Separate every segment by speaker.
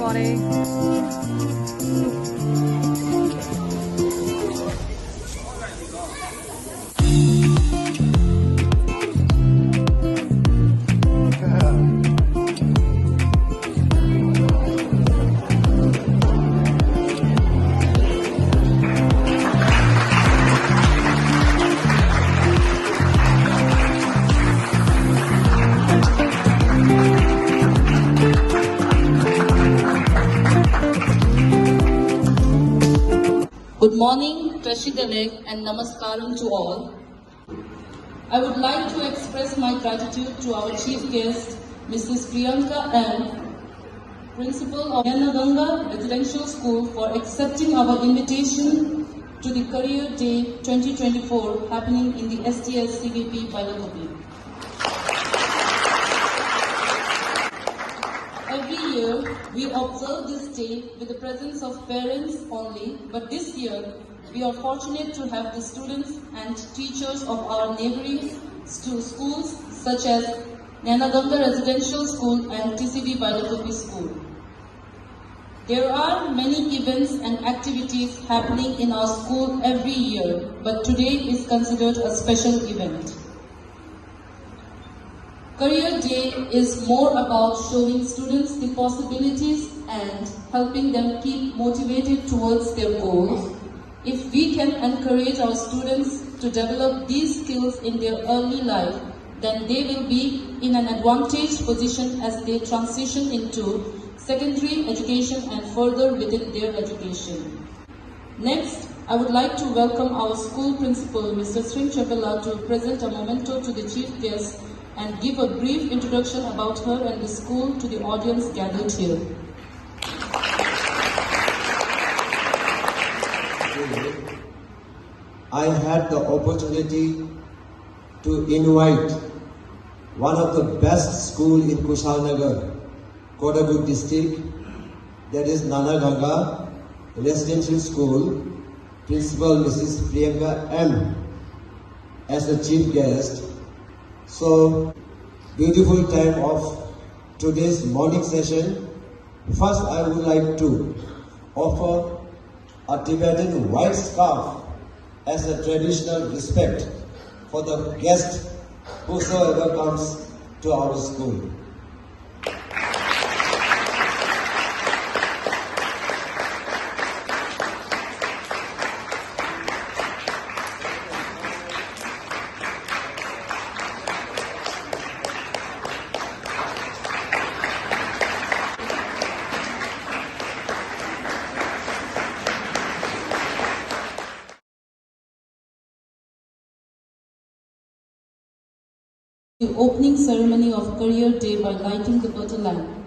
Speaker 1: morning.
Speaker 2: Good morning, President and Namaskaram to all. I would like to express my gratitude to our chief guest, Mrs. Priyanka M., Principal of Yanaganga Residential School, for accepting our invitation to the Career Day 2024 happening in the STS CVP Bailakopi. Every year, we observe this day with the presence of parents only, but this year, we are fortunate to have the students and teachers of our neighboring schools such as Nanaganga Residential School and TCB Bailakopi School. There are many events and activities happening in our school every year, but today is considered a special event. Career Day is more about showing students the possibilities and helping them keep motivated towards their goals. If we can encourage our students to develop these skills in their early life, then they will be in an advantaged position as they transition into secondary education and further within their education. Next, I would like to welcome our school principal, Mr. Srin Chabala, to present a memento to the chief guest and give a brief introduction about her and the school to the audience gathered here.
Speaker 3: I had the opportunity to invite one of the best schools in Kushalnagar, Kodagu district, that is Nanaganga Residential School, Principal Mrs. Priyanka M. as the chief guest. So, beautiful time of today's morning session. First, I would like to offer a Tibetan white scarf as a traditional respect for the guest whosoever comes to our school.
Speaker 2: The opening ceremony of Career Day by lighting the butter lamp.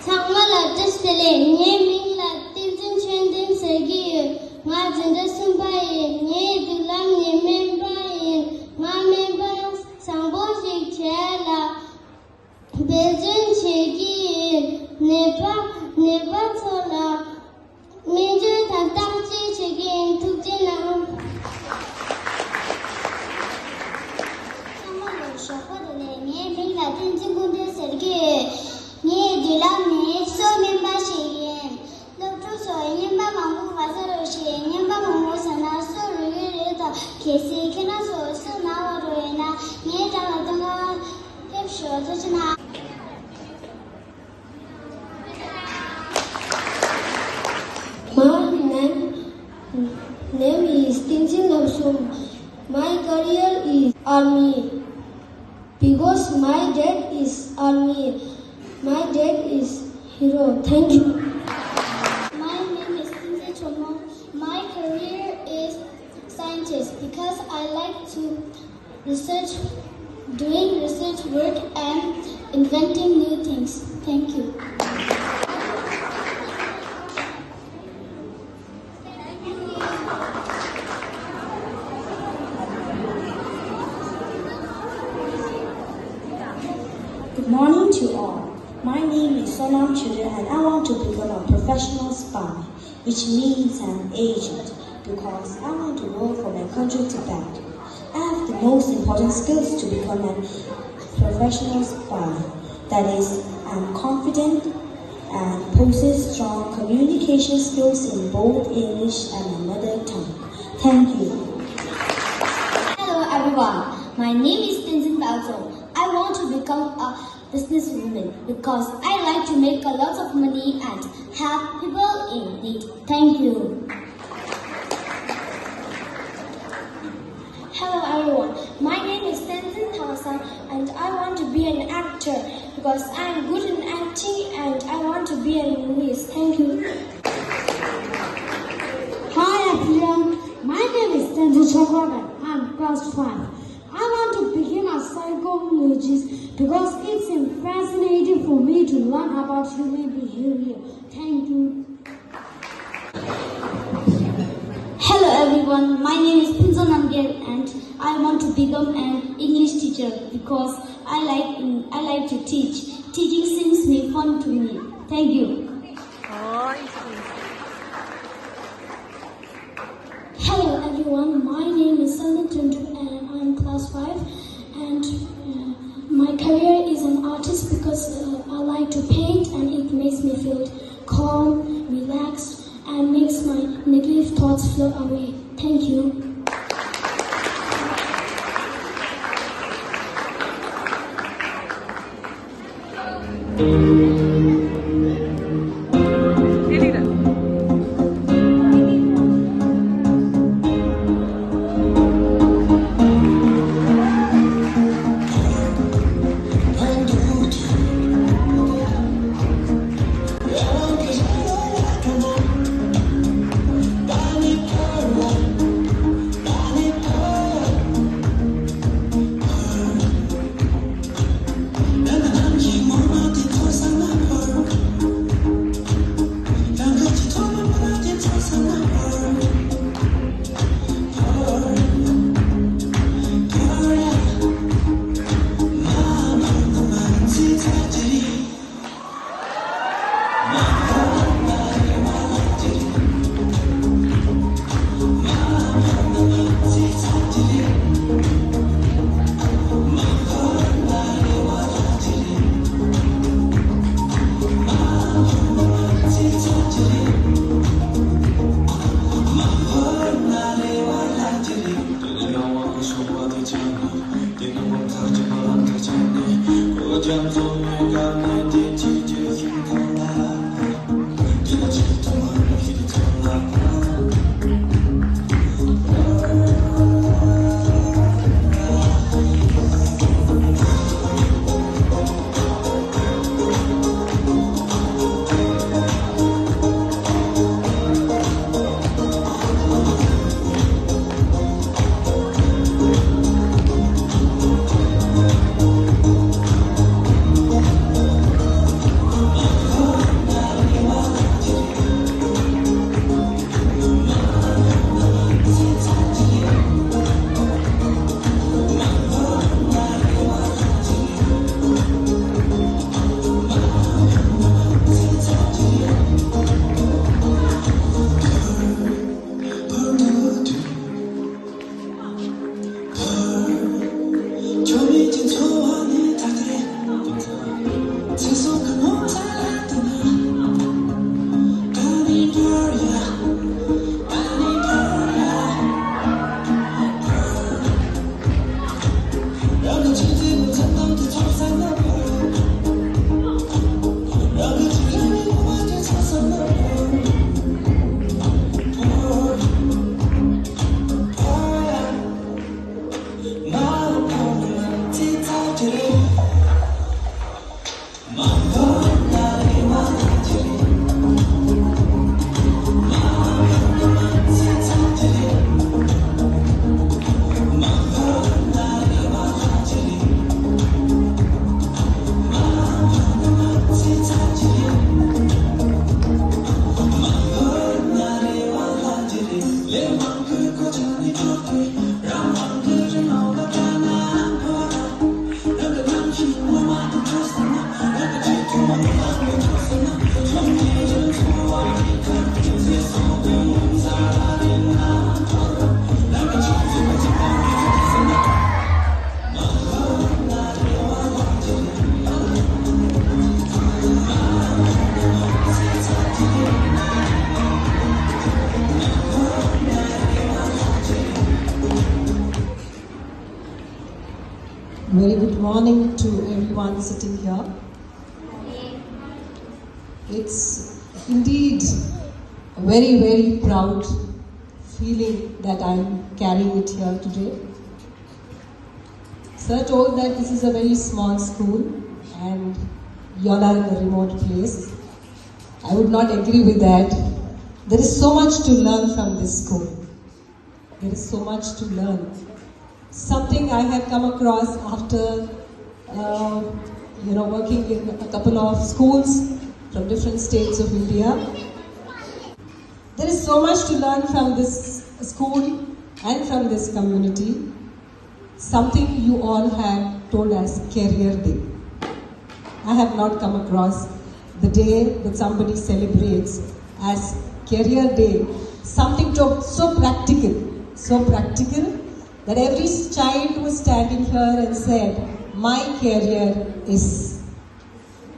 Speaker 1: 상말라 뜻들에 예민라 띵진 챈든 세기 마진데 숨바이 예들람 예멘바이 마멘바 상보식 제라 베진 체기 네바토라 민주 단당지 체기 tuk진나 상말로 쇼퍼들에 예민라 띵진 군데 세기 Nye dilam ne so memba sheyen. Doctor so nyemba mamu vasaro sheyen nyemba mamu sana so ruyere kesi kena so na waroena nye tanga tanga hep sho tochna. My name is Tinsin Namsum. My career is army because my dad is army. My dad is hero. Thank you. My name is Tinsa Chomo. My career is scientist because I like to doing research work and inventing new things. Thank you.
Speaker 4: Good morning to all. My name is Sonam Chudra and I want to become a professional spy, which means an agent, because I want to work for my country Tibet. I have the most important skills to become a professional spy. That is, I'm confident and possess strong communication skills in both English and my mother tongue. Thank you.
Speaker 1: Hello everyone, my name is Tenzin Balzo. I want to become a businesswoman because I like to make a lot of money and help people in need. Thank you. Hello everyone, my name is Tenzin Thawasan and I want to be an actor because I am good in acting and I want to be in movies. Thank you.
Speaker 5: Hi everyone, my name is Tenzin Chakragan. I'm class 5. I want to become a psychologist because it's fascinating for me to learn about human behavior. Thank you.
Speaker 1: Hello everyone, my name is Pinzon Namgel and I want to become an English teacher because I like to teach. Teaching seems me fun to me. Thank you. Hello everyone, my name is Sambhot Tibetan and I'm class 5 and my career is an artist because I like to paint and it makes me feel calm, relaxed and makes my negative thoughts flow away. Thank you.
Speaker 6: very good morning to everyone sitting here. It's indeed a very, very proud feeling that I'm carrying it here today. Sir told that this is a very small school and you all are in a remote place. I would not agree with that. There is so much to learn from this school. There is so much to learn. Something I have come across after working in a couple of schools from different states of India. There is so much to learn from this school and from this community. Something you all have told as Career Day. I have not come across the day that somebody celebrates as Career Day, something so practical that every child was standing here and said, my career is.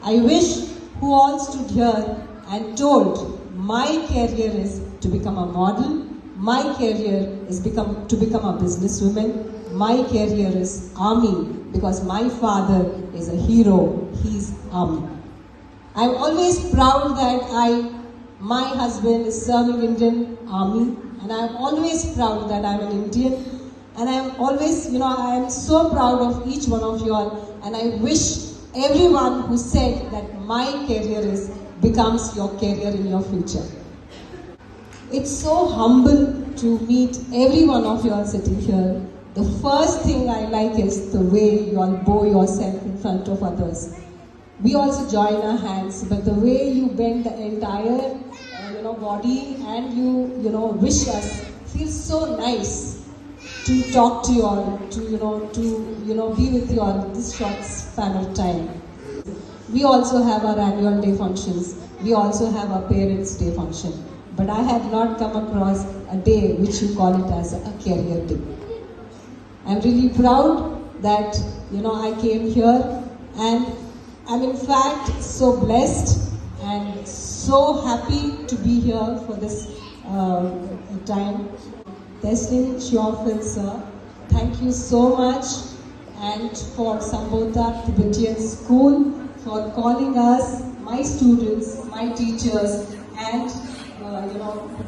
Speaker 6: I wish who all stood here and told, my career is to become a model, my career is to become a businesswoman, my career is army because my father is a hero, he's army. I'm always proud that my husband is serving Indian Army, and I'm always proud that I'm an Indian. And I'm always, I am so proud of each one of you all, and I wish everyone who said that my career is becomes your career in your future. It's so humble to meet every one of you all sitting here. The first thing I like is the way you all bow yourself in front of others. We also join our hands, but the way you bend the entire, body and you wish us feels so nice to talk to you all, to be with you all this short span of time. We also have our annual day functions. We also have our Parents' Day function. But I have not come across a day which you call it as a career day. I'm really proud that I came here, and I'm in fact so blessed and so happy to be here for this time. Testing Shiofil sir, thank you so much, and for Sambhot Tibetan School for calling us, my students, my teachers, and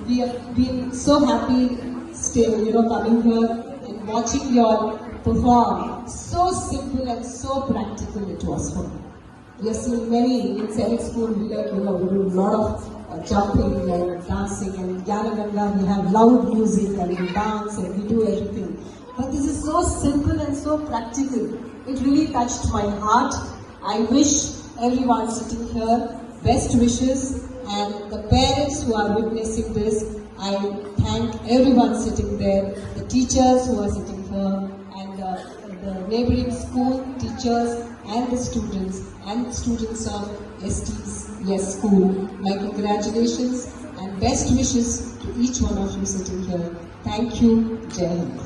Speaker 6: we have been so happy coming here and watching you all perform. So simple and so practical it was for me. We have seen many in Senate School, we do a lot of jumping and dancing, and in Gyanaganga we have loud music and we dance and we do everything. But this is so simple and so practical. It really touched my heart. I wish everyone sitting here best wishes, and the parents who are witnessing this, I thank everyone sitting there, the teachers who are sitting here, and the neighboring school teachers and the students of ST's School. My congratulations and best wishes to each one of you sitting here. Thank you. Jai Hind.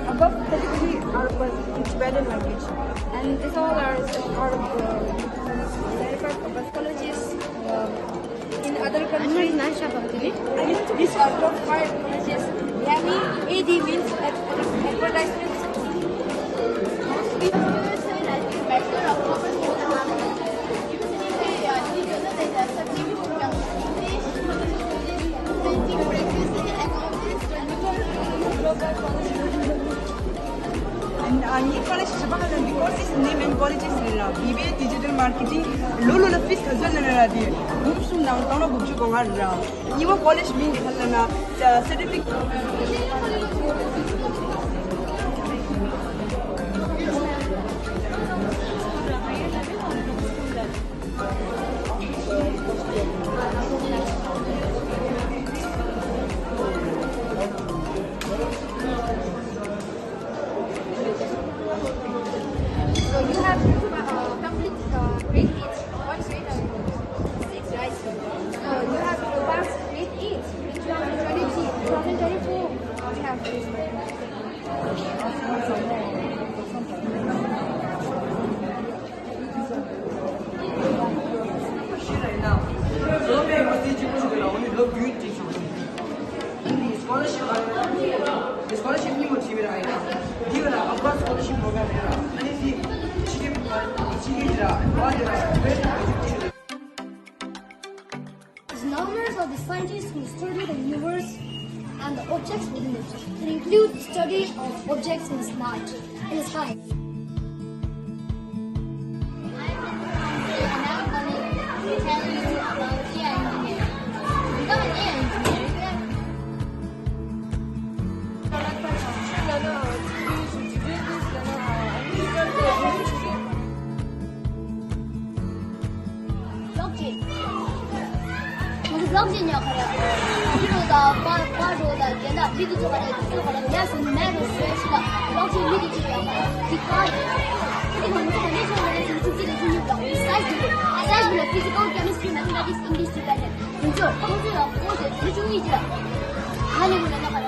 Speaker 7: above 33 are in Tibetan language, and these all are part of the colleges in other countries. I mean, these are top 5 colleges. AD means advertisement.
Speaker 8: And 이 college 시작하는 because its name and college is BBA Digital Marketing lolo la fees khazalna di mumsum nang tawna bukju ko ngarra iwa college min khalna certificate.
Speaker 7: So you have complete grade 8. What grade are you? 6, right? So you have advanced grade 8, 2024. We have this.
Speaker 8: Scholarship ni mo chibira ai di wala abba scholarship program era ani si chigidra wajira education.
Speaker 5: Astronomers are the scientists who study the universe and the objects within it. It includes the study of objects in the sky.
Speaker 9: blockchain ya kare kilo da ba ro da yana big to kare to kare ya sun na da sai shi da blockchain big to ya kare dikai ini mun ta ne so ne su ji da su ni block size da physical chemistry mathematics english Tibetan就都是或者集中一点还有人的可能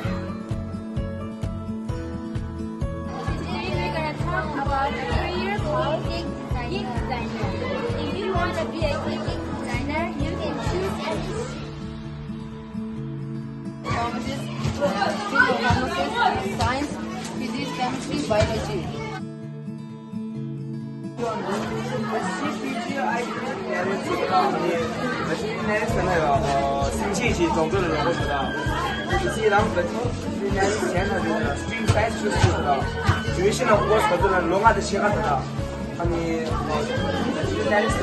Speaker 9: Today we're going to talk about a career called gig designer. If you want to be a gig designer, you can choose any
Speaker 7: science, physics, chemistry, biology.
Speaker 10: CVP星系种子的人都知道，是一档本人家以前的就是 string science 就是知道，有一些呢我说的人弄啊这些个知道，他们那是